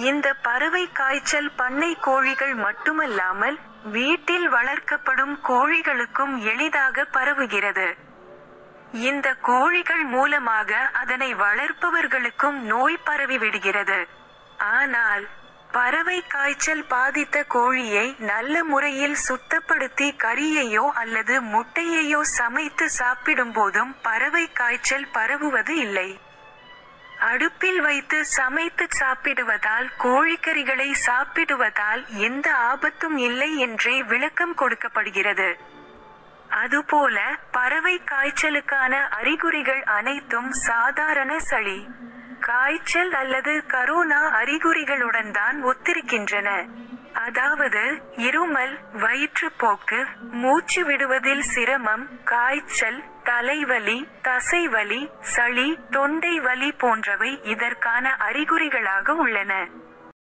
இந்த பறவை காய்ச்சல் பண்ணை கோழிகள் மட்டுமல்லாமல் வீட்டில் வளர்க்கப்படும் கோழிகளுக்கும் எளிதாக பரவுகிறது. இந்த கோழிகள் மூலமாக அதனை வளர்ப்பவர்களுக்கும் நோய் பரவிவிடுகிறது. ஆனால் பறவை காய்ச்சல் பாதித்த கோழியை நல்ல முறையில் சுத்தப்படுத்தி கறியையோ அல்லது முட்டையையோ சமைத்து சாப்பிடும்போதும் பறவை காய்ச்சல் பரவுவது இல்லை. அடுப்பில் வைத்து சமைத்து சாப்பிடுவதால், கோழிக்கறிகளை சாப்பிடுவதால் எந்த ஆபத்தும் இல்லை என்றே விளக்கம் கொடுக்கப்படுகிறது. அதுபோல பறவை காய்ச்சலுக்கான அறிகுறிகள் அனைத்தும் சாதாரண சளி, காய்ச்சல் அல்லது கரோனா அறிகுறிகளுடன் தான் ஒத்திருக்கின்றன. அதாவது இருமல், வயிற்றுப்போக்கு, மூச்சு விடுவதில் சிரமம், காய்ச்சல், தலைவலி, தசைவலி, சளி, தொண்டை வலி போன்றவை இதற்கான அறிகுறிகளாக உள்ளன.